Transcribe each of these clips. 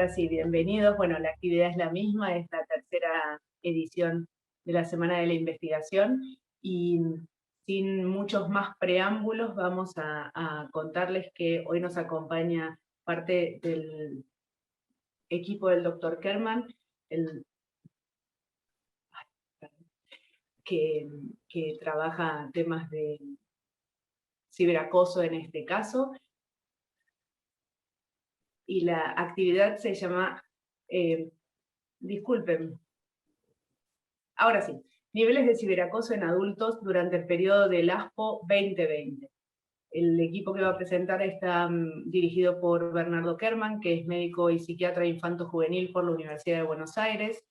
ahora sí, bienvenidos. Bueno, la actividad es la misma, es la tercera edición de la Semana de la Investigación y sin muchos más preámbulos vamos a contarles que hoy nos acompaña parte del equipo del Dr. Kerman, que trabaja temas de ciberacoso en este caso, y la actividad se llama, disculpen, ahora sí, niveles de ciberacoso en adultos durante el periodo del ASPO 2020. El equipo que va a presentar está dirigido por Bernardo Kerman, que es médico y psiquiatra infanto-juvenil por la Universidad de Buenos Aires,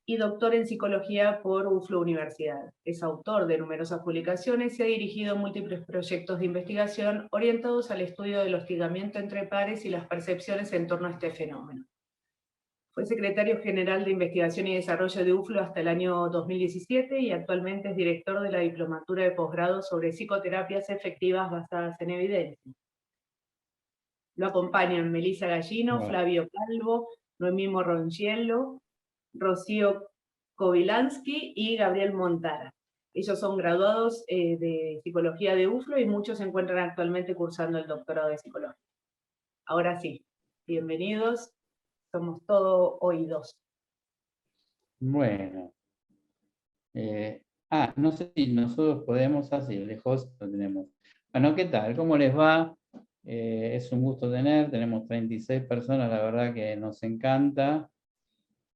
y doctor en psicología por UFLO Universidad. Es autor de numerosas publicaciones y ha dirigido múltiples proyectos de investigación orientados al estudio del hostigamiento entre pares y las percepciones en torno a este fenómeno. Fue secretario general de Investigación y Desarrollo de UFLO hasta el año 2017 y actualmente es director de la Diplomatura de Posgrado sobre Psicoterapias Efectivas Basadas en Evidencia. Lo acompañan Melissa Gallino, Flavio Calvo, Noemí Morrongiello, Rocío Kobylanski y Gabriel Montara. Ellos son graduados de Psicología de UFLO y muchos se encuentran actualmente cursando el doctorado de Psicología. Ahora sí, bienvenidos, somos todo oídos. Bueno. No sé si nosotros podemos hacer, de host lo tenemos. Bueno, ¿qué tal? ¿Cómo les va? Es un gusto tenemos 36 personas, la verdad que nos encanta.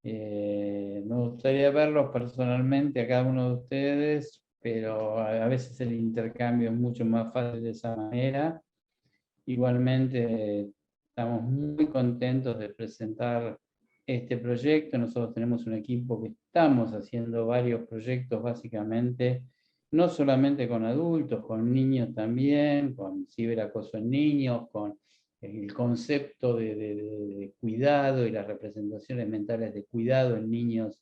Me gustaría verlos personalmente a cada uno de ustedes, pero a veces el intercambio es mucho más fácil de esa manera. Igualmente, estamos muy contentos de presentar este proyecto. Nosotros tenemos un equipo que estamos haciendo varios proyectos, básicamente, no solamente con adultos, con niños también, con ciberacoso en niños, con el concepto de cuidado y las representaciones mentales de cuidado en niños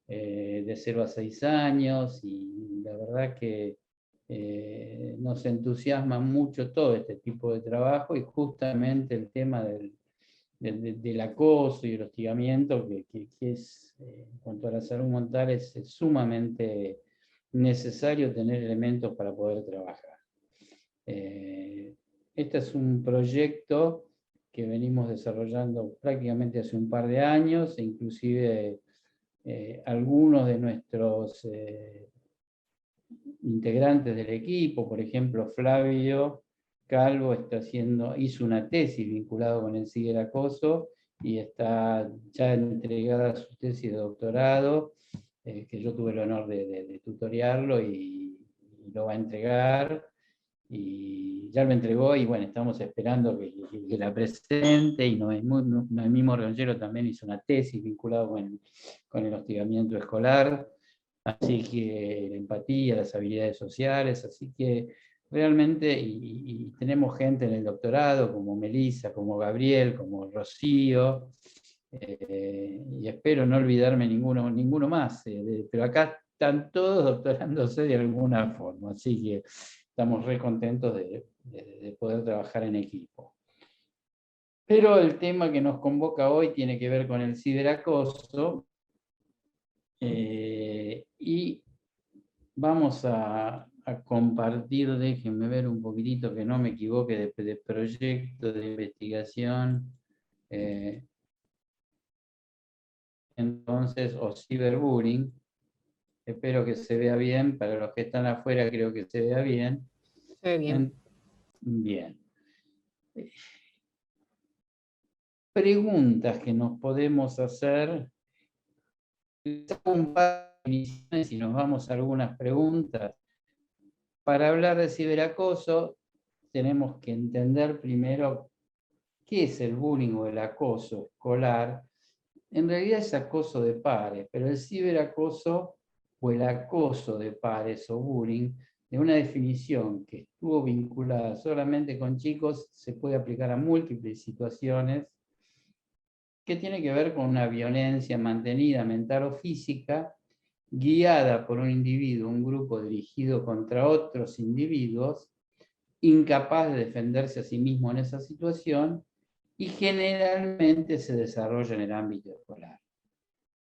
de 0 a 6 años, y la verdad que nos entusiasma mucho todo este tipo de trabajo, y justamente el tema del acoso y el hostigamiento, que es, en cuanto a la salud mental, es sumamente necesario tener elementos para poder trabajar. Este es un proyecto que venimos desarrollando prácticamente hace un par de años, e inclusive algunos de nuestros integrantes del equipo, por ejemplo, Flavio Calvo hizo una tesis vinculada con el ciberacoso y está ya entregada su tesis de doctorado, que yo tuve el honor de tutoriarlo, y lo va a entregar, y ya lo entregó, y bueno, estamos esperando que la presente. Y Noemí Morrongiello también hizo una tesis vinculada con el hostigamiento escolar. Así que la empatía, las habilidades sociales, así que realmente, y tenemos gente en el doctorado, como Melissa, como Gabriel, como Rocío, y espero no olvidarme ninguno más, pero acá están todos doctorándose de alguna forma, así que estamos re contentos de poder trabajar en equipo. Pero el tema que nos convoca hoy tiene que ver con el ciberacoso, y vamos a compartir, déjenme ver un poquitito que no me equivoque, de proyecto de investigación, entonces, o ciberbullying. Espero que se vea bien, para los que están afuera creo que se vea bien. Se ve bien. Bien. Preguntas que nos podemos hacer. Un par de definiciones y nos vamos a algunas preguntas. Para hablar de ciberacoso, tenemos que entender primero qué es el bullying o el acoso escolar. En realidad es acoso de pares, pero el ciberacoso o el acoso de pares o bullying, de una definición que estuvo vinculada solamente con chicos, se puede aplicar a múltiples situaciones, que tiene que ver con una violencia mantenida mental o física, guiada por un individuo, un grupo dirigido contra otros individuos, incapaz de defenderse a sí mismo en esa situación, y generalmente se desarrolla en el ámbito escolar.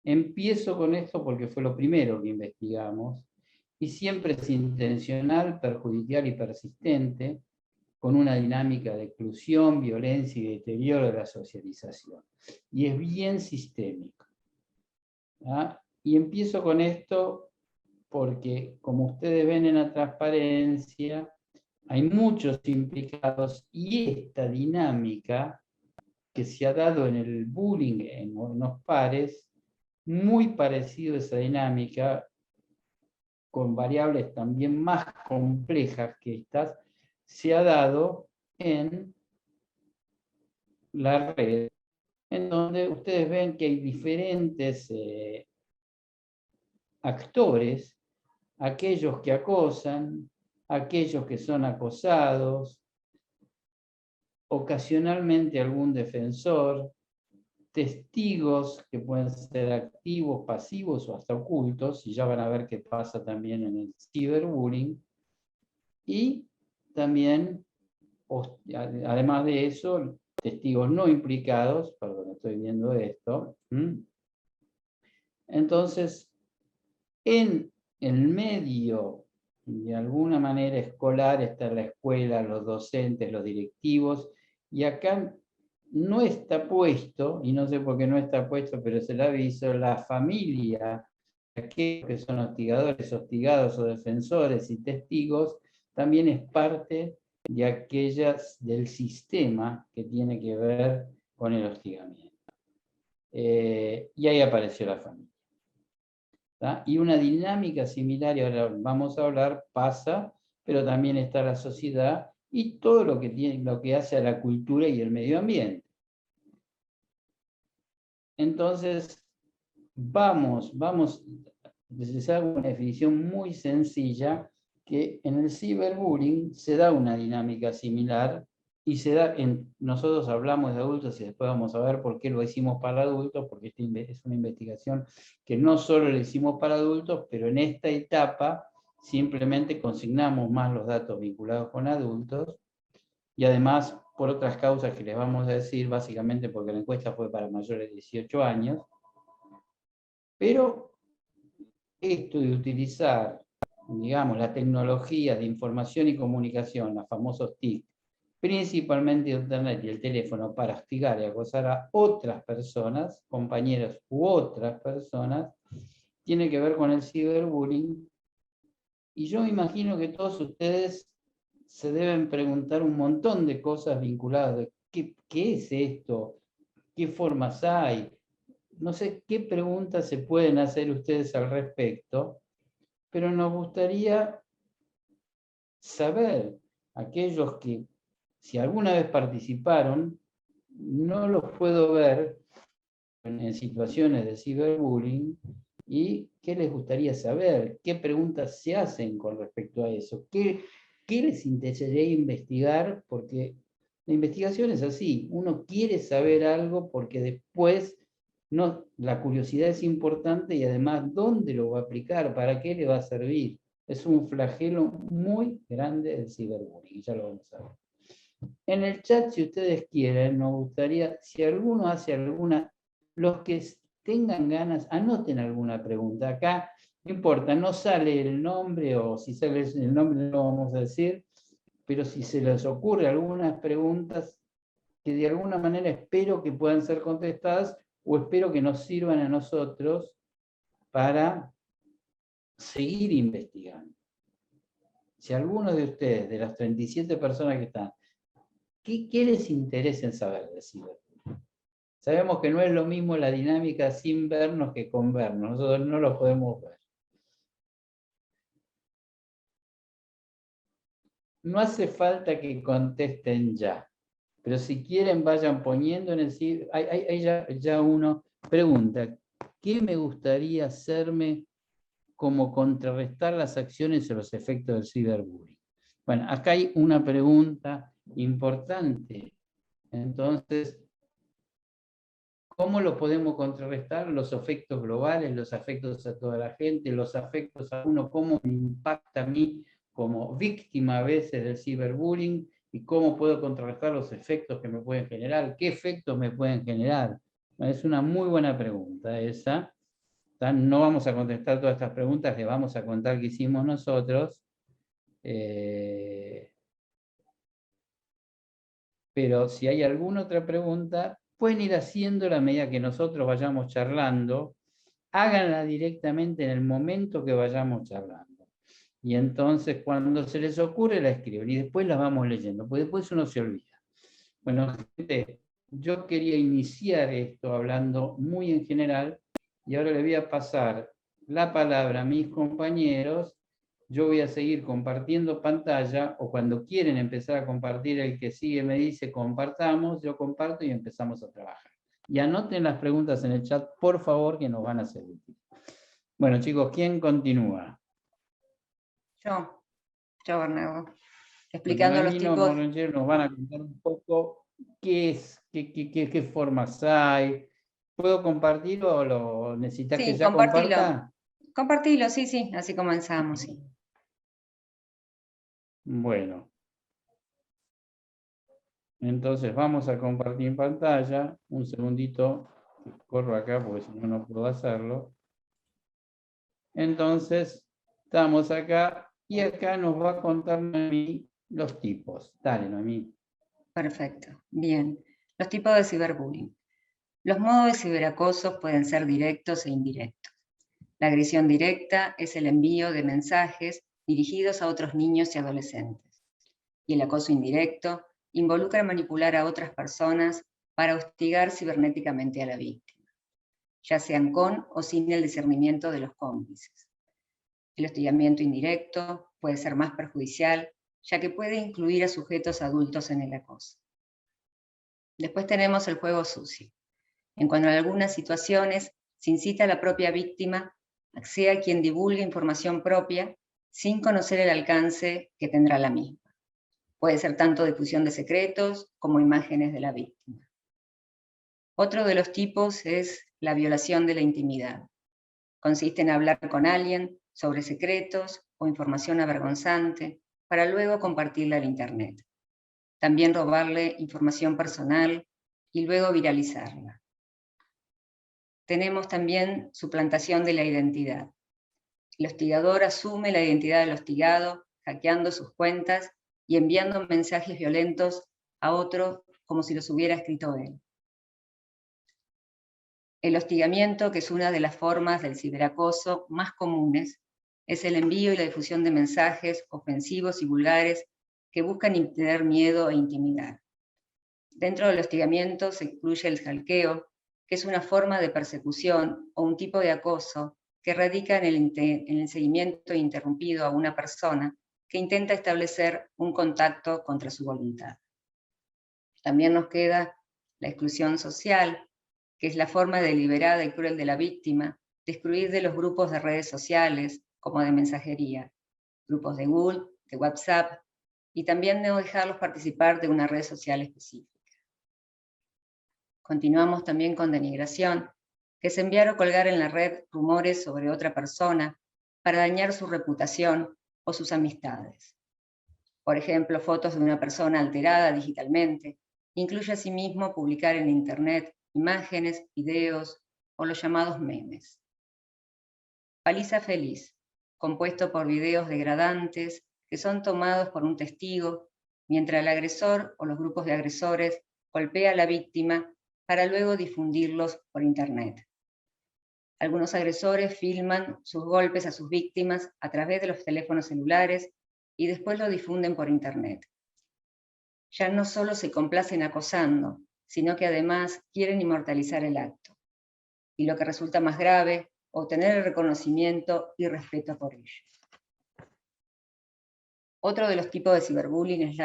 Empiezo con esto porque fue lo primero que investigamos, y siempre es intencional, perjudicial y persistente, con una dinámica de exclusión, violencia y deterioro de la socialización. Y es bien sistémico. ¿Ah? Y empiezo con esto porque, como ustedes ven en la transparencia, hay muchos implicados y esta dinámica que se ha dado en el bullying en los pares, muy parecido a esa dinámica, con variables también más complejas que estas, se ha dado en la red, en donde ustedes ven que hay diferentes actores, aquellos que acosan, aquellos que son acosados, ocasionalmente algún defensor, testigos que pueden ser activos, pasivos o hasta ocultos, y ya van a ver qué pasa también en el ciberbullying, y también, además de eso, testigos no implicados, perdón, estoy viendo esto. Entonces, en el medio, de alguna manera escolar, está la escuela, los docentes, los directivos, y acá no está puesto, y no sé por qué no está puesto, pero se lo aviso, la familia, aquellos que son hostigadores, hostigados o defensores y testigos, también es parte de aquellas del sistema que tiene que ver con el hostigamiento. Y ahí apareció la familia. ¿tá? Y una dinámica similar, y ahora vamos a hablar, pasa, pero también está la sociedad y todo lo que hace a la cultura y el medio ambiente. Entonces, les hago una definición muy sencilla, que en el ciberbullying se da una dinámica similar, y se da nosotros hablamos de adultos y después vamos a ver por qué lo hicimos para adultos, porque esta es una investigación que no solo lo hicimos para adultos, pero en esta etapa simplemente consignamos más los datos vinculados con adultos, y además por otras causas que les vamos a decir, básicamente porque la encuesta fue para mayores de 18 años, pero esto de utilizar, digamos, la tecnología de información y comunicación, los famosos TIC, principalmente Internet y el teléfono, para hostigar y acosar a otras personas, compañeros u otras personas, tiene que ver con el ciberbullying. Y yo me imagino que todos ustedes se deben preguntar un montón de cosas vinculadas de qué es esto, qué formas hay. No sé qué preguntas se pueden hacer ustedes al respecto, pero nos gustaría saber, aquellos que, si alguna vez participaron, no los puedo ver en situaciones de ciberbullying, y qué les gustaría saber, qué preguntas se hacen con respecto a eso, qué les interesaría investigar, porque la investigación es así, uno quiere saber algo porque después la curiosidad es importante, y además dónde lo va a aplicar, para qué le va a servir. Es un flagelo muy grande del ciberbullying, ya lo vamos a ver. En el chat, si ustedes quieren, nos gustaría, si alguno hace alguna, los que tengan ganas, anoten alguna pregunta. Acá, no importa, no sale el nombre, o si sale el nombre no lo vamos a decir, pero si se les ocurre algunas preguntas que de alguna manera espero que puedan ser contestadas, o espero que nos sirvan a nosotros para seguir investigando. Si alguno de ustedes, de las 37 personas que están, ¿qué les interesa en saber de ciberbullying? Sabemos que no es lo mismo la dinámica sin vernos que con vernos, nosotros no lo podemos ver. No hace falta que contesten ya, pero si quieren vayan poniendo en el ciberbullying. Ahí ya uno pregunta, ¿qué me gustaría hacerme como contrarrestar las acciones o los efectos del ciberbullying? Bueno, acá hay una pregunta importante. Entonces, ¿cómo lo podemos contrarrestar? Los efectos globales, los efectos a toda la gente, los efectos a uno, cómo me impacta a mí como víctima a veces del ciberbullying, ¿Y cómo puedo contrarrestar los efectos que me pueden generar? ¿Qué efectos me pueden generar? Es una muy buena pregunta esa. No vamos a contestar todas estas preguntas, les vamos a contar qué hicimos nosotros. Pero si hay alguna otra pregunta, pueden ir haciéndola a medida que nosotros vayamos charlando. Háganla directamente en el momento que vayamos charlando. Y entonces cuando se les ocurre la escriben y después la vamos leyendo, porque después uno se olvida. Bueno, gente, yo quería iniciar esto hablando muy en general y ahora le voy a pasar la palabra a mis compañeros. Yo voy a seguir compartiendo pantalla, o cuando quieren empezar a compartir, el que sigue me dice compartamos, yo comparto y empezamos a trabajar. Y anoten las preguntas en el chat, por favor, que nos van a ser útiles. Bueno, chicos, ¿quién continúa? Yo, Bernardo. Explicando los tipos. Nos van a contar un poco qué formas hay. ¿Puedo compartir o lo necesitas que ya comparta? Compartilo, sí, así comenzamos, sí. Bueno. Entonces vamos a compartir pantalla. Un segundito, corro acá porque si no, no puedo hacerlo. Entonces, estamos acá y acá nos va a contar Noemí los tipos. Dale, Noemí. Perfecto, bien. Los tipos de ciberbullying. Los modos de ciberacoso pueden ser directos e indirectos. La agresión directa es el envío de mensajes dirigidos a otros niños y adolescentes. Y el acoso indirecto involucra manipular a otras personas para hostigar cibernéticamente a la víctima, ya sean con o sin el discernimiento de los cómplices. El hostigamiento indirecto puede ser más perjudicial, ya que puede incluir a sujetos adultos en el acoso. Después tenemos el juego sucio, en cuanto a algunas situaciones se incita a la propia víctima a que sea quien divulgue información propia sin conocer el alcance que tendrá la misma. Puede ser tanto difusión de secretos como imágenes de la víctima. Otro de los tipos es la violación de la intimidad. Consiste en hablar con alguien sobre secretos o información avergonzante para luego compartirla en Internet. También robarle información personal y luego viralizarla. Tenemos también suplantación de la identidad. El hostigador asume la identidad del hostigado, hackeando sus cuentas y enviando mensajes violentos a otro como si los hubiera escrito él. El hostigamiento, que es una de las formas del ciberacoso más comunes, es el envío y la difusión de mensajes ofensivos y vulgares que buscan imponer miedo e intimidar. Dentro del hostigamiento se incluye el stalkeo, que es una forma de persecución o un tipo de acoso que radica en el seguimiento interrumpido a una persona que intenta establecer un contacto contra su voluntad. También nos queda la exclusión social, que es la forma deliberada y cruel de la víctima de excluir de los grupos de redes sociales, como de mensajería, grupos de Google, de WhatsApp, y también no dejarlos participar de una red social específica. Continuamos también con denigración, que es enviar o colgar en la red rumores sobre otra persona para dañar su reputación o sus amistades. Por ejemplo, fotos de una persona alterada digitalmente, incluye asimismo publicar en Internet imágenes, videos o los llamados memes. Paliza feliz, compuesto por videos degradantes que son tomados por un testigo, mientras el agresor o los grupos de agresores golpea a la víctima para luego difundirlos por Internet. Algunos agresores filman sus golpes a sus víctimas a través de los teléfonos celulares y después lo difunden por Internet. Ya no solo se complacen acosando, sino que además quieren inmortalizar el acto. Y lo que resulta más grave, obtener el reconocimiento y respeto por ello. Otro de los tipos de ciberbullying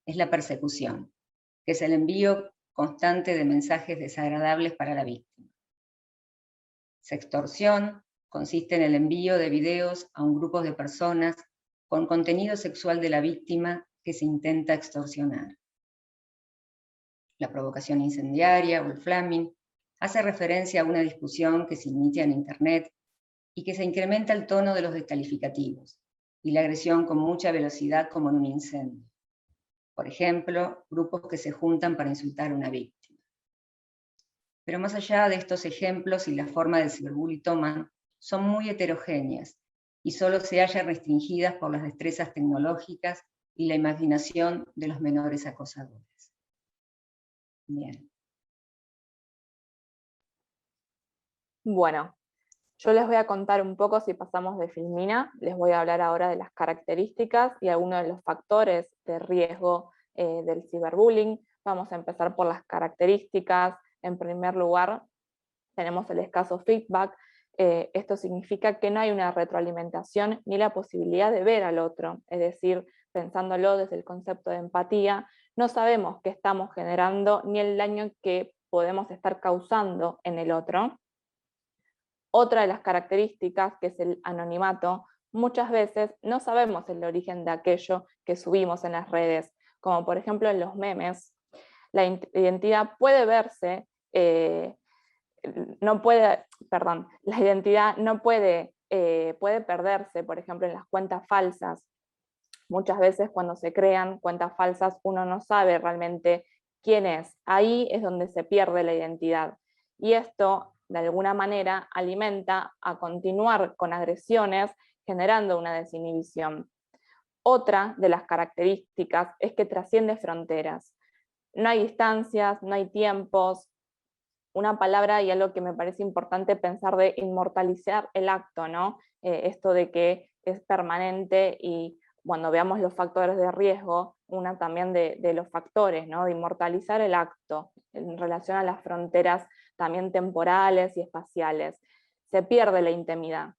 es la persecución, que es el envío constante de mensajes desagradables para la víctima. Sextorsión consiste en el envío de videos a un grupo de personas con contenido sexual de la víctima que se intenta extorsionar. La provocación incendiaria o el flaming hace referencia a una discusión que se inicia en Internet y que se incrementa el tono de los descalificativos y la agresión con mucha velocidad como en un incendio. Por ejemplo, grupos que se juntan para insultar a una víctima. Pero más allá de estos ejemplos y la forma del ciberbullying toman, son muy heterogéneas y solo se hallan restringidas por las destrezas tecnológicas y la imaginación de los menores acosadores. Bien. Bueno, yo les voy a contar un poco, si pasamos de Filmina, les voy a hablar ahora de las características y algunos de los factores de riesgo del ciberbullying. Vamos a empezar por las características. En primer lugar, tenemos el escaso feedback. Esto significa que no hay una retroalimentación ni la posibilidad de ver al otro, es decir, pensándolo desde el concepto de empatía, no sabemos qué estamos generando ni el daño que podemos estar causando en el otro. Otra de las características, que es el anonimato, muchas veces no sabemos el origen de aquello que subimos en las redes, como por ejemplo en los memes. La identidad puede verse, la identidad no puede perderse, por ejemplo, en las cuentas falsas. Muchas veces cuando se crean cuentas falsas uno no sabe realmente quién es. Ahí es donde se pierde la identidad. Y esto, de alguna manera, alimenta a continuar con agresiones, generando una desinhibición. Otra de las características es que trasciende fronteras. No hay distancias, no hay tiempos. Una palabra y algo que me parece importante pensar de inmortalizar el acto, ¿no? Esto de que es permanente y cuando veamos los factores de riesgo, una también de los factores, ¿no? De inmortalizar el acto en relación a las fronteras también temporales y espaciales. Se pierde la intimidad.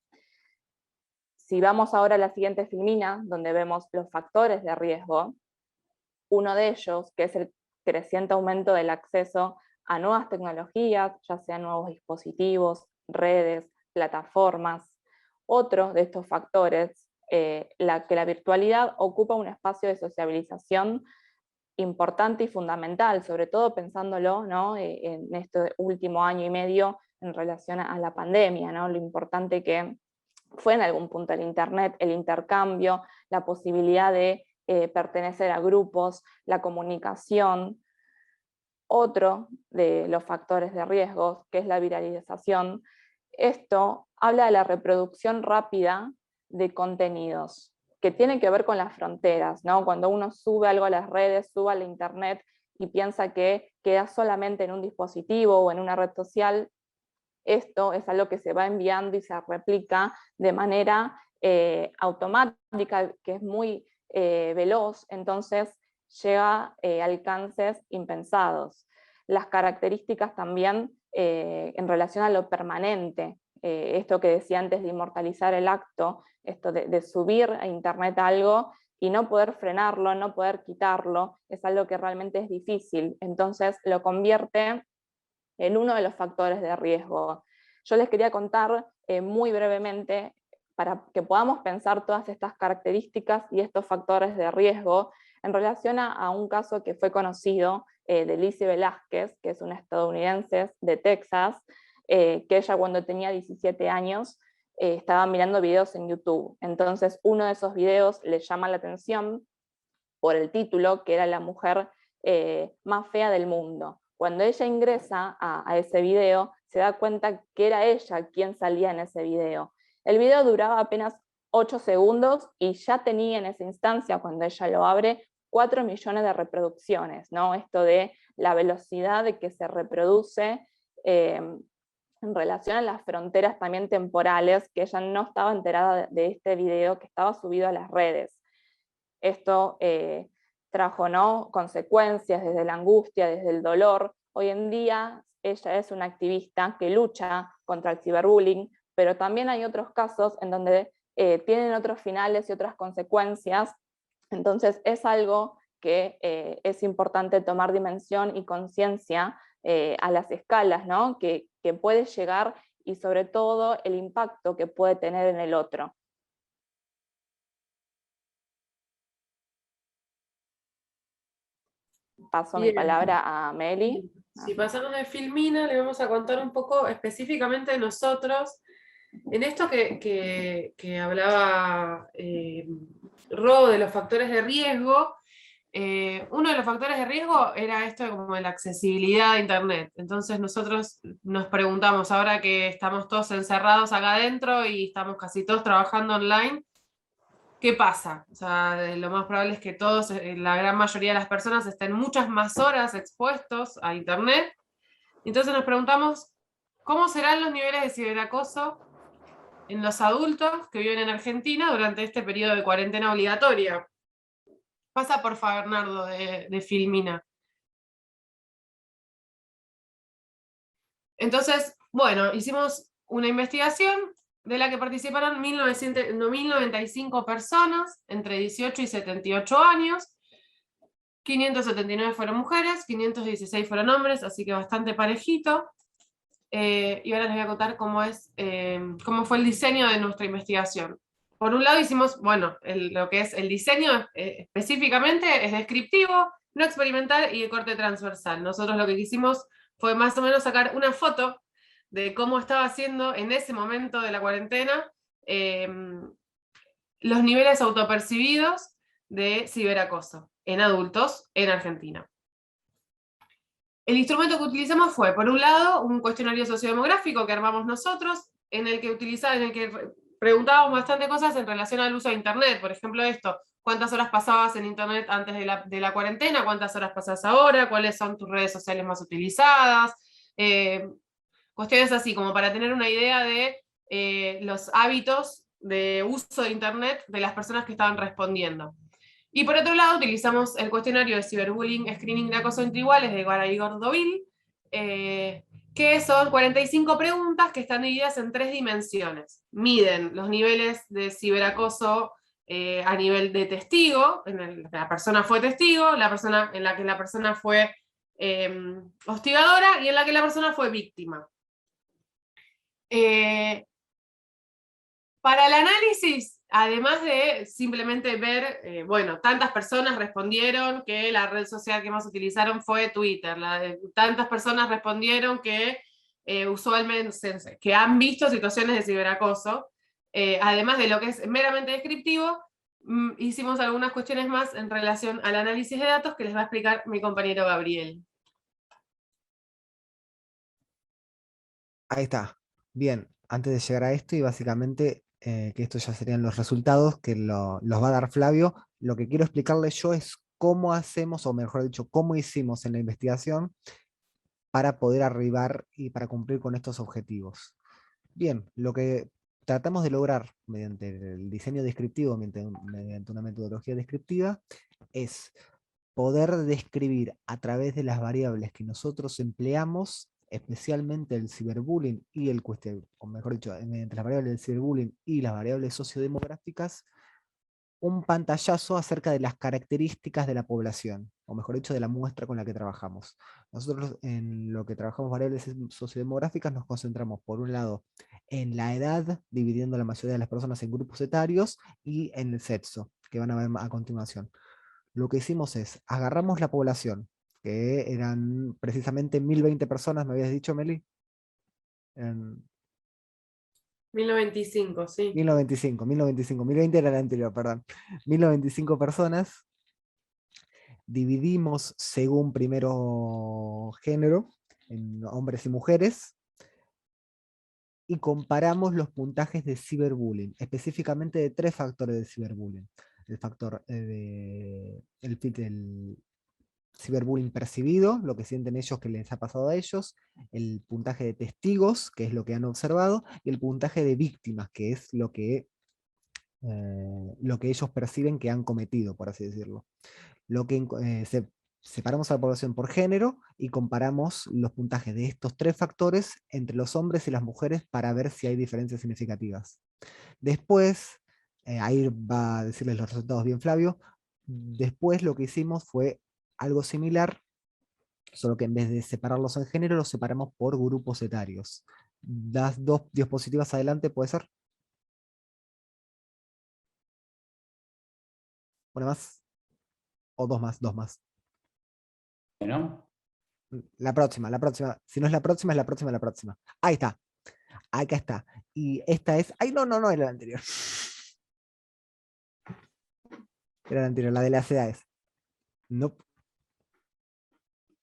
Si vamos ahora a la siguiente filmina, donde vemos los factores de riesgo, uno de ellos, que es el creciente aumento del acceso a nuevas tecnologías, ya sean nuevos dispositivos, redes, plataformas. Otro de estos factores, que la virtualidad ocupa un espacio de sociabilización importante y fundamental, sobre todo pensándolo, ¿no? En este último año y medio en relación a la pandemia, ¿no? Lo importante que fue en algún punto el Internet, el intercambio, la posibilidad de pertenecer a grupos, la comunicación. Otro de los factores de riesgo, que es la viralización, esto habla de la reproducción rápida de contenidos, que tiene que ver con las fronteras, ¿no? Cuando uno sube algo a las redes, sube a la internet y piensa que queda solamente en un dispositivo o en una red social, esto es algo que se va enviando y se replica de manera automática, que es muy veloz, entonces llega a alcances impensados. Las características también en relación a lo permanente, esto que decía antes de inmortalizar el acto, esto de subir a internet algo y no poder frenarlo, no poder quitarlo, es algo que realmente es difícil, entonces lo convierte en uno de los factores de riesgo. Yo les quería contar muy brevemente, para que podamos pensar todas estas características y estos factores de riesgo, en relación a un caso que fue conocido de Lizzie Velázquez, que es una estadounidense de Texas, que ella cuando tenía 17 años estaba mirando videos en YouTube. Entonces uno de esos videos le llama la atención por el título, que era la mujer más fea del mundo. Cuando ella ingresa a ese video, se da cuenta que era ella quien salía en ese video. El video duraba apenas 8 segundos y ya tenía en esa instancia, cuando ella lo abre, 4 millones de reproducciones, ¿no? Esto de la velocidad de que se reproduce en relación a las fronteras también temporales, que ella no estaba enterada de este video que estaba subido a las redes. Esto trajo, ¿no?, consecuencias desde la angustia, desde el dolor. Hoy en día ella es una activista que lucha contra el ciberbullying, pero también hay otros casos en donde tienen otros finales y otras consecuencias. Entonces es algo que es importante tomar dimensión y conciencia a las escalas, ¿no?, que puede llegar y sobre todo el impacto que puede tener en el otro. Paso mi palabra a Meli. Si pasamos de Filmina, le vamos a contar un poco específicamente de nosotros, en esto que hablaba Ro, de los factores de riesgo. uno de los factores de riesgo era esto como de la accesibilidad a Internet. Entonces nosotros nos preguntamos, ahora que estamos todos encerrados acá adentro y estamos casi todos trabajando online, ¿qué pasa? O sea, lo más probable es que todos, la gran mayoría de las personas estén muchas más horas expuestos a Internet. Entonces nos preguntamos, ¿cómo serán los niveles de ciberacoso en los adultos que viven en Argentina durante este periodo de cuarentena obligatoria? Pasa por favor, Bernardo, de Filmina. Entonces, bueno, hicimos una investigación de la que participaron 1095 personas entre 18 y 78 años. 579 fueron mujeres, 516 fueron hombres, así que bastante parejito. Y ahora les voy a contar cómo fue el diseño de nuestra investigación. Por un lado hicimos, bueno, lo que es el diseño específicamente es descriptivo, no experimental y de corte transversal. Nosotros lo que quisimos fue más o menos sacar una foto de cómo estaba haciendo en ese momento de la cuarentena los niveles autopercibidos de ciberacoso en adultos en Argentina. El instrumento que utilizamos fue, por un lado, un cuestionario sociodemográfico que armamos nosotros, en el que preguntábamos bastante cosas en relación al uso de Internet. Por ejemplo, ¿cuántas horas pasabas en Internet antes de la cuarentena? ¿Cuántas horas pasas ahora? ¿Cuáles son tus redes sociales más utilizadas? Cuestiones así, como para tener una idea de los hábitos de uso de Internet de las personas que estaban respondiendo. Y por otro lado, utilizamos el cuestionario de ciberbullying, screening de acoso entre iguales de Garay Gordoville, que son 45 preguntas que están divididas en 3 dimensiones. Miden los niveles de ciberacoso a nivel de testigo, la persona fue testigo, la persona en la que la persona fue hostigadora y en la que la persona fue víctima. Para el análisis, además de simplemente ver, bueno, tantas personas respondieron que la red social que más utilizaron fue Twitter, tantas personas respondieron que usualmente que han visto situaciones de ciberacoso, además de lo que es meramente descriptivo, hicimos algunas cuestiones más en relación al análisis de datos que les va a explicar mi compañero Gabriel. Ahí está. Bien, antes de llegar a esto, y básicamente que estos ya serían los resultados que los va a dar Flavio, lo que quiero explicarles yo es cómo hacemos, o mejor dicho, cómo hicimos en la investigación para poder arribar y para cumplir con estos objetivos. Bien, lo que tratamos de lograr mediante el diseño descriptivo, mediante una metodología descriptiva, es poder describir a través de las variables que nosotros empleamos, especialmente el ciberbullying y o mejor dicho, mediante las variables del ciberbullying y las variables sociodemográficas, un pantallazo acerca de las características de la población, o mejor dicho, de la muestra con la que trabajamos. Nosotros en lo que trabajamos variables sociodemográficas nos concentramos, por un lado, en la edad, dividiendo la mayoría de las personas en grupos etarios, y en el sexo, que van a ver a continuación. Lo que hicimos es, agarramos la población, que eran precisamente 1020 personas, me habías dicho, Meli. 1095, sí. 1020 era la anterior, perdón. 1095 personas, dividimos según primero género, en hombres y mujeres, y comparamos los puntajes de ciberbullying, específicamente de 3 factores de ciberbullying. El factor el ciberbullying percibido, lo que sienten ellos que les ha pasado a ellos, el puntaje de testigos, que es lo que han observado, y el puntaje de víctimas, que es lo que ellos perciben que han cometido, por así decirlo. Separamos a la población por género y comparamos los puntajes de estos 3 factores entre los hombres y las mujeres para ver si hay diferencias significativas. Después, ahí va a decirles los resultados bien Flavio, después lo que hicimos fue algo similar, solo que en vez de separarlos en género, los separamos por grupos etarios. Das 2 diapositivas adelante, ¿puede ser? ¿Una más? ¿O 2 más? Bueno, La próxima. Si no es la próxima, es la próxima. Ahí está. Acá está. Y esta es... ¡Ay, no! Era la anterior. Era la anterior, la de las edades. No.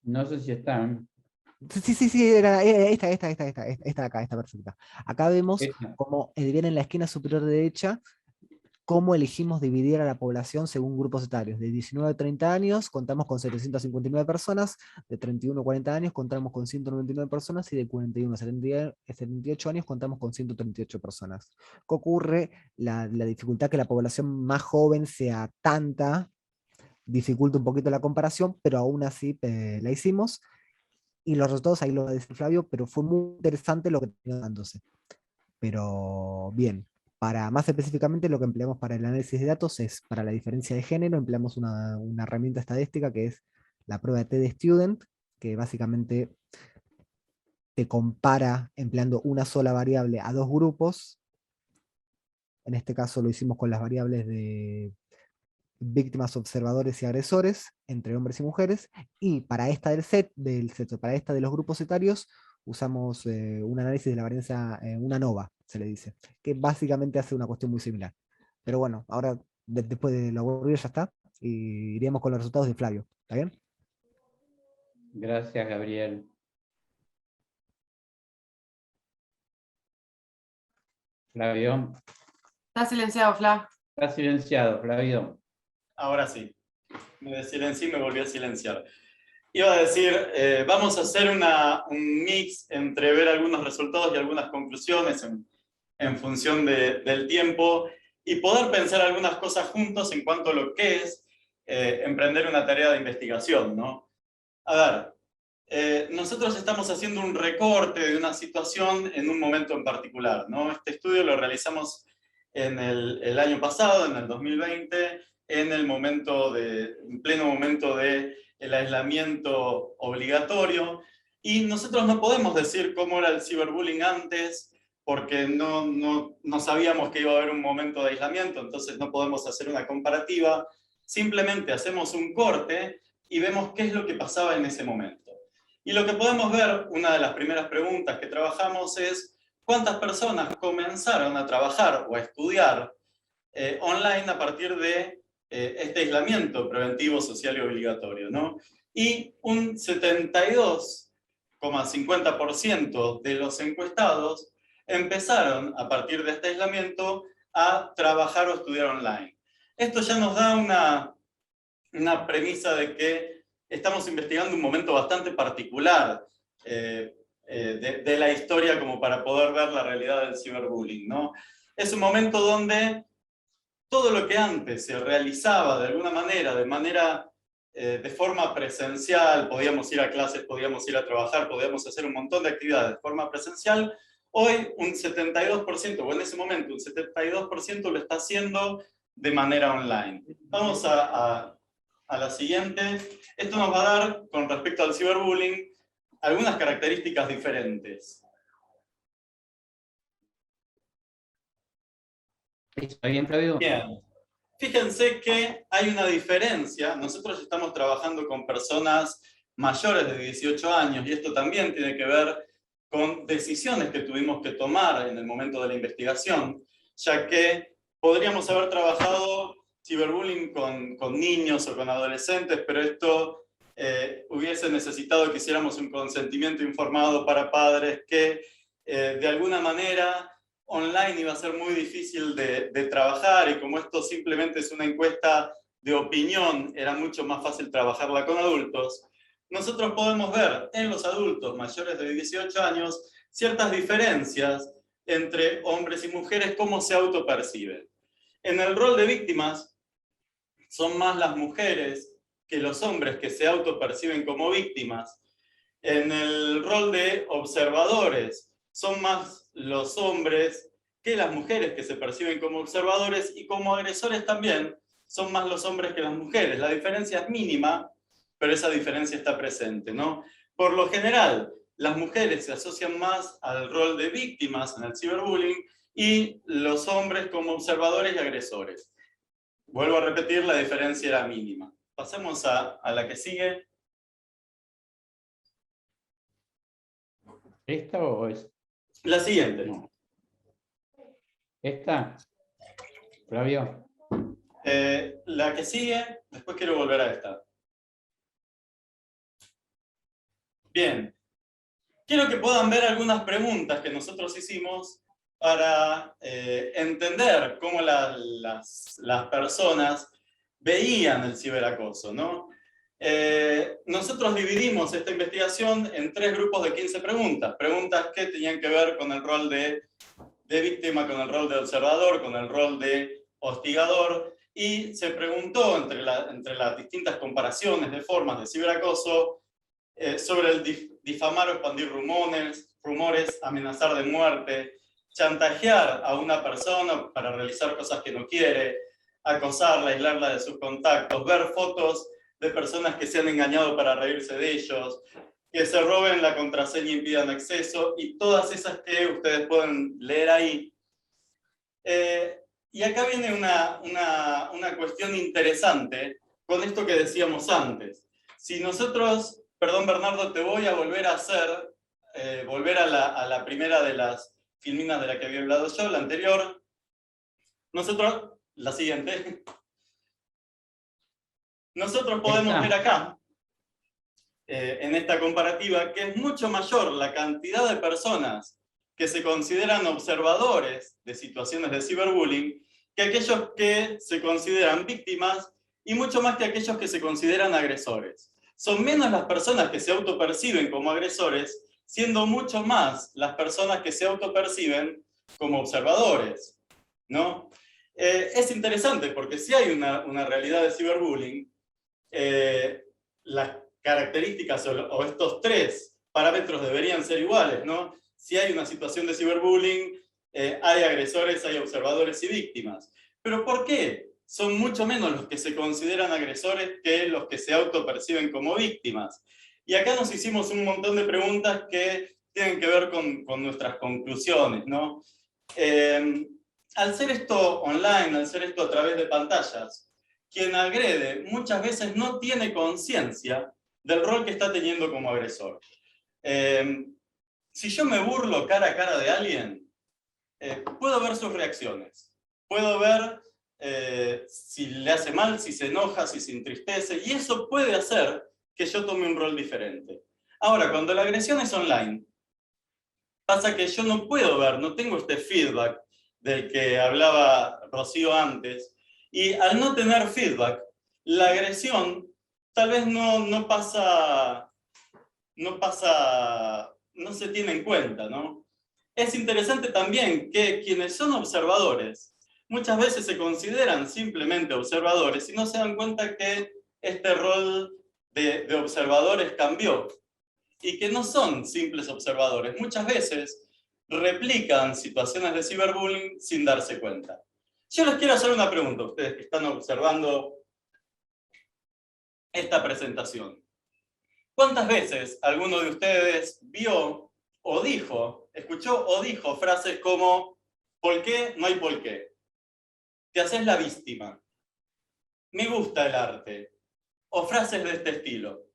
No sé si están. Sí, era esta de acá, esta perfecta. Acá vemos Esta. como bien en la esquina superior derecha, cómo elegimos dividir a la población según grupos etarios. De 19 a 30 años contamos con 759 personas, de 31 a 40 años contamos con 199 personas y de 41 a 78 años contamos con 138 personas. ¿Qué ocurre? La dificultad que la población más joven sea tanta, dificulta un poquito la comparación, pero aún así la hicimos. Y los resultados ahí lo va a decir Flavio, pero fue muy interesante lo que terminó dándose. Pero bien, para más específicamente lo que empleamos para el análisis de datos es para la diferencia de género, empleamos una herramienta estadística que es la prueba de T-de-Student, que básicamente te compara empleando una sola variable a dos grupos. En este caso lo hicimos con las variables de víctimas, observadores y agresores entre hombres y mujeres, y para esta para esta de los grupos etarios usamos un análisis de la varianza, una ANOVA, se le dice, que básicamente hace una cuestión muy similar. Pero bueno, ahora después de lo aburrido ya está, y iríamos con los resultados de Flavio, ¿está bien? Gracias, Gabriel. Flavio. Está silenciado, Fla. Está silenciado, Flavio. Ahora sí. Me desilencié y me volví a silenciar. Iba a decir, vamos a hacer un mix entre ver algunos resultados y algunas conclusiones en función del tiempo y poder pensar algunas cosas juntos en cuanto a lo que es emprender una tarea de investigación, ¿no? A ver, nosotros estamos haciendo un recorte de una situación en un momento en particular, ¿no? Este estudio lo realizamos en el año pasado, en el 2020, en pleno momento del aislamiento obligatorio, y nosotros no podemos decir cómo era el ciberbullying antes, porque no sabíamos que iba a haber un momento de aislamiento, entonces no podemos hacer una comparativa, simplemente hacemos un corte y vemos qué es lo que pasaba en ese momento. Y lo que podemos ver, una de las primeras preguntas que trabajamos es cuántas personas comenzaron a trabajar o a estudiar online a partir de este aislamiento preventivo, social y obligatorio, ¿no? Y un 72,50% de los encuestados empezaron a partir de este aislamiento a trabajar o estudiar online. Esto ya nos da una premisa de que estamos investigando un momento bastante particular de la historia como para poder ver la realidad del ciberbullying, ¿no? Es un momento donde todo lo que antes se realizaba de alguna manera, de forma presencial, podíamos ir a clases, podíamos ir a trabajar, podíamos hacer un montón de actividades de forma presencial, hoy un 72%, o en ese momento un 72% lo está haciendo de manera online. Vamos a la siguiente. Esto nos va a dar, con respecto al ciberbullying, algunas características diferentes. ¿Está bien, Flavio? Bien. Fíjense que hay una diferencia. Nosotros estamos trabajando con personas mayores de 18 años y esto también tiene que ver con decisiones que tuvimos que tomar en el momento de la investigación, ya que podríamos haber trabajado ciberbullying con niños o con adolescentes, pero esto hubiese necesitado que hiciéramos un consentimiento informado para padres que de alguna manera online iba a ser muy difícil de trabajar, y como esto simplemente es una encuesta de opinión, era mucho más fácil trabajarla con adultos. Nosotros podemos ver en los adultos mayores de 18 años ciertas diferencias entre hombres y mujeres, cómo se autoperciben. En el rol de víctimas, son más las mujeres que los hombres que se autoperciben como víctimas. En el rol de observadores, son más los hombres que las mujeres que se perciben como observadores, y como agresores también son más los hombres que las mujeres. La diferencia es mínima, pero esa diferencia está presente, ¿no? Por lo general, las mujeres se asocian más al rol de víctimas en el ciberbullying y los hombres como observadores y agresores. Vuelvo a repetir, la diferencia era mínima. Pasemos a la que sigue. ¿Esta o es? La siguiente. No. ¿Esta? Flavio. La que sigue, después quiero volver a esta. Bien. Quiero que puedan ver algunas preguntas que nosotros hicimos para entender cómo las personas veían el ciberacoso, ¿no? Nosotros dividimos esta investigación en 3 grupos de 15 preguntas. Preguntas que tenían que ver con el rol de víctima, con el rol de observador, con el rol de hostigador, y se preguntó entre las distintas comparaciones de formas de ciberacoso sobre el difamar o expandir rumores, amenazar de muerte, chantajear a una persona para realizar cosas que no quiere, acosarla, aislarla de sus contactos, ver fotos de personas que se han engañado para reírse de ellos, que se roben la contraseña y impidan acceso, y todas esas que ustedes pueden leer ahí. Y acá viene una cuestión interesante con esto que decíamos antes. Si nosotros, perdón Bernardo, te voy a volver a hacer, volver a la primera de las filminas de la que había hablado yo, la anterior. Nosotros, la siguiente. Nosotros podemos ver acá, en esta comparativa, que es mucho mayor la cantidad de personas que se consideran observadores de situaciones de ciberbullying que aquellos que se consideran víctimas, y mucho más que aquellos que se consideran agresores. Son menos las personas que se autoperciben como agresores, siendo mucho más las personas que se autoperciben como observadores, ¿no? Es interesante porque si hay una realidad de ciberbullying, las características o estos 3 parámetros deberían ser iguales, ¿no? Si hay una situación de ciberbullying, hay agresores, hay observadores y víctimas. ¿Pero por qué? Son mucho menos los que se consideran agresores que los que se autoperciben como víctimas. Y acá nos hicimos un montón de preguntas que tienen que ver con nuestras conclusiones, ¿no? Al ser esto online, al ser esto a través de pantallas, quien agrede muchas veces no tiene conciencia del rol que está teniendo como agresor. Si yo me burlo cara a cara de alguien, puedo ver sus reacciones. Puedo ver si le hace mal, si se enoja, si se entristece, y eso puede hacer que yo tome un rol diferente. Ahora, cuando la agresión es online, pasa que yo no puedo ver, no tengo este feedback del que hablaba Rocío antes, y al no tener feedback, la agresión tal vez no se tiene en cuenta, ¿no? Es interesante también que quienes son observadores muchas veces se consideran simplemente observadores y no se dan cuenta que este rol de observadores cambió y que no son simples observadores. Muchas veces replican situaciones de ciberbullying sin darse cuenta. Yo les quiero hacer una pregunta a ustedes que están observando esta presentación. ¿Cuántas veces alguno de ustedes vio o dijo, escuchó o dijo frases como ¿por qué? No hay por qué. Te haces la víctima. Me gusta el arte. O frases de este estilo.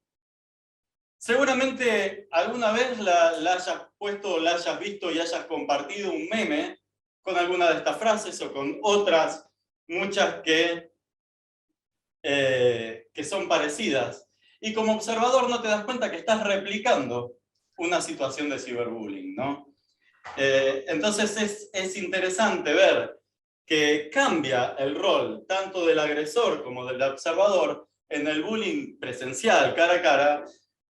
Seguramente alguna vez la hayas puesto, la hayas visto y hayas compartido un meme con alguna de estas frases o con otras, muchas que son parecidas. Y como observador no te das cuenta que estás replicando una situación de ciberbullying, ¿no? Entonces es interesante ver que cambia el rol tanto del agresor como del observador en el bullying presencial, cara a cara,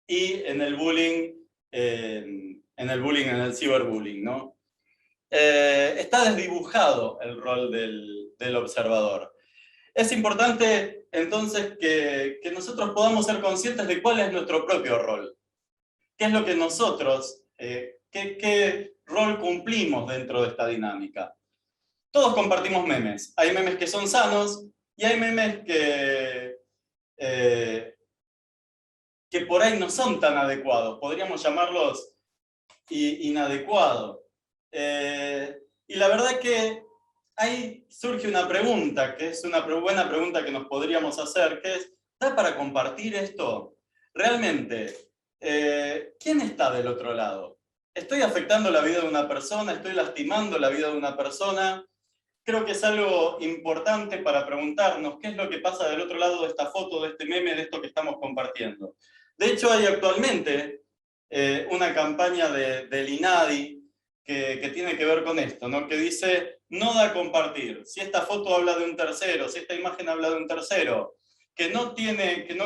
y en el bullying, en el ciberbullying, ¿no? Está desdibujado el rol del observador. Es importante entonces que nosotros podamos ser conscientes de cuál es nuestro propio rol. ¿Qué es lo que nosotros, qué rol cumplimos dentro de esta dinámica? Todos compartimos memes. Hay memes que son sanos y hay memes que por ahí no son tan adecuados. Podríamos llamarlos inadecuados. Y la verdad que ahí surge una pregunta, que es una buena pregunta que nos podríamos hacer, que es, ¿da para compartir esto? Realmente, ¿quién está del otro lado? ¿Estoy afectando la vida de una persona? ¿Estoy lastimando la vida de una persona? Creo que es algo importante para preguntarnos qué es lo que pasa del otro lado de esta foto, de este meme, de esto que estamos compartiendo. De hecho, hay actualmente una campaña del INADI que tiene que ver con esto, ¿no? Que dice, no da a compartir. Si esta foto habla de un tercero, si esta imagen habla de un tercero, que no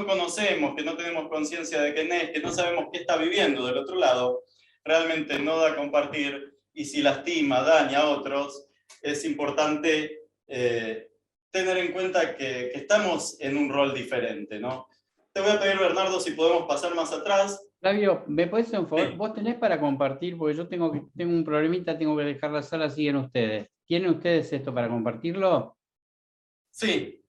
conocemos, que no tenemos conciencia de quién es, que no sabemos qué está viviendo del otro lado, realmente no da a compartir, y si lastima, daña a otros, es importante tener en cuenta que estamos en un rol diferente, ¿no? Te voy a pedir, Bernardo, si podemos pasar más atrás. Flavio, ¿me podés hacer un favor? Sí. ¿Vos tenés para compartir? Porque yo tengo un problemita, tengo que dejar la sala, siguen ustedes. ¿Tienen ustedes esto para compartirlo? Sí.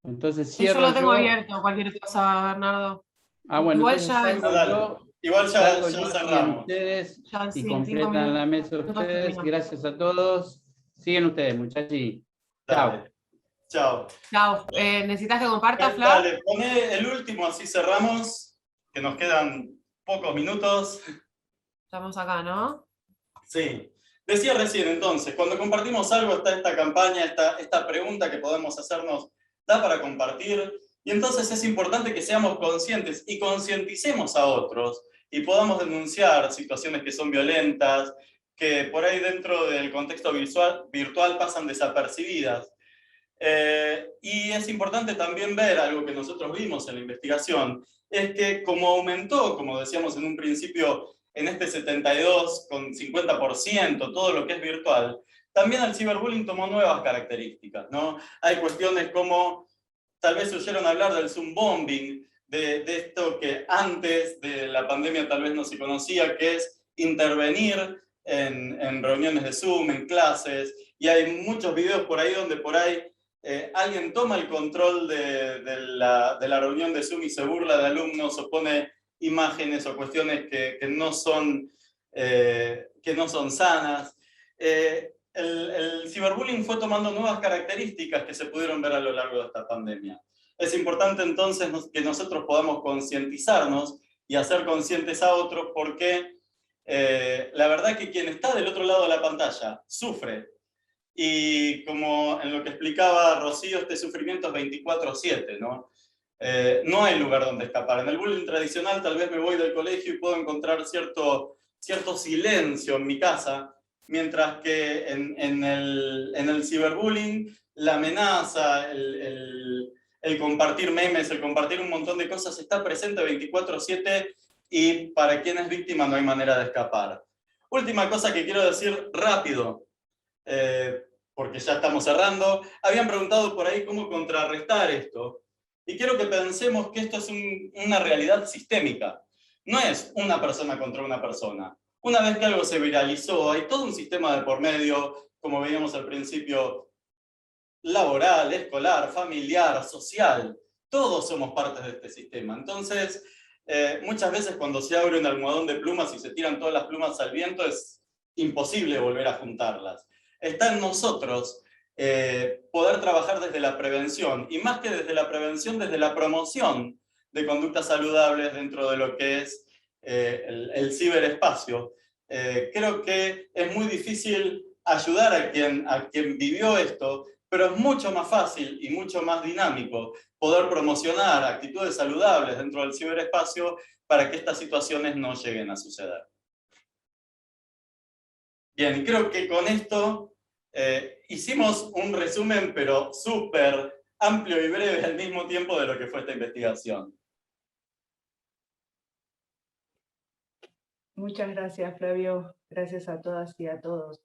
Entonces Sí, yo cierro lo tengo yo. abierto, cualquier cosa, Bernardo. Bueno, Igual entonces ya, salgo Dale. yo, Igual ya salgo yo, siguen cerramos. ustedes ya y sí, en 5 completan la mesa minutos ustedes. terminamos. Gracias a todos. Siguen ustedes, muchachos. Chao. Dale. Chao. Chao. ¿Necesitas que comparta, Flav? Dale, poné el último, así cerramos, que nos quedan pocos minutos. Estamos acá, ¿no? Sí. Decía recién, entonces, cuando compartimos algo está esta campaña, esta pregunta que podemos hacernos, ¿da para compartir? Y entonces es importante que seamos conscientes y concienticemos a otros y podamos denunciar situaciones que son violentas, que por ahí dentro del contexto virtual pasan desapercibidas. Y es importante también ver algo que nosotros vimos en la investigación, es que como aumentó, como decíamos en un principio, en este 72 con 50% todo lo que es virtual, también el ciberbullying tomó nuevas características, ¿no? Hay cuestiones como, tal vez oyeron hablar del Zoom bombing, de esto que antes de la pandemia tal vez no se conocía, que es intervenir en reuniones de Zoom, en clases, y hay muchos videos por ahí donde por ahí alguien toma el control de la reunión de Zoom y se burla de alumnos o pone imágenes o cuestiones que no son sanas. El ciberbullying fue tomando nuevas características que se pudieron ver a lo largo de esta pandemia. Es importante entonces que nosotros podamos concientizarnos y hacer conscientes a otros, porque la verdad que quien está del otro lado de la pantalla sufre. Y como en lo que explicaba Rocío, este sufrimiento es 24/7, ¿no? No hay lugar donde escapar. En el bullying tradicional tal vez me voy del colegio y puedo encontrar cierto silencio en mi casa, mientras que en el ciberbullying la amenaza, el compartir memes, el compartir un montón de cosas está presente 24/7 y para quien es víctima no hay manera de escapar. Última cosa que quiero decir rápido. Porque ya estamos cerrando, habían preguntado por ahí cómo contrarrestar esto. Y quiero que pensemos que esto es una realidad sistémica. No es una persona contra una persona. Una vez que algo se viralizó, hay todo un sistema de por medio, como veíamos al principio, laboral, escolar, familiar, social. Todos somos partes de este sistema. Entonces, muchas veces cuando se abre un almohadón de plumas y se tiran todas las plumas al viento, es imposible volver a juntarlas. Está en nosotros poder trabajar desde la prevención, y más que desde la prevención, desde la promoción de conductas saludables dentro de lo que es el ciberespacio. Creo que es muy difícil ayudar a quien vivió esto, pero es mucho más fácil y mucho más dinámico poder promocionar actitudes saludables dentro del ciberespacio para que estas situaciones no lleguen a suceder. Bien, creo que con esto hicimos un resumen, pero súper amplio y breve al mismo tiempo de lo que fue esta investigación. Muchas gracias, Flavio. Gracias a todas y a todos.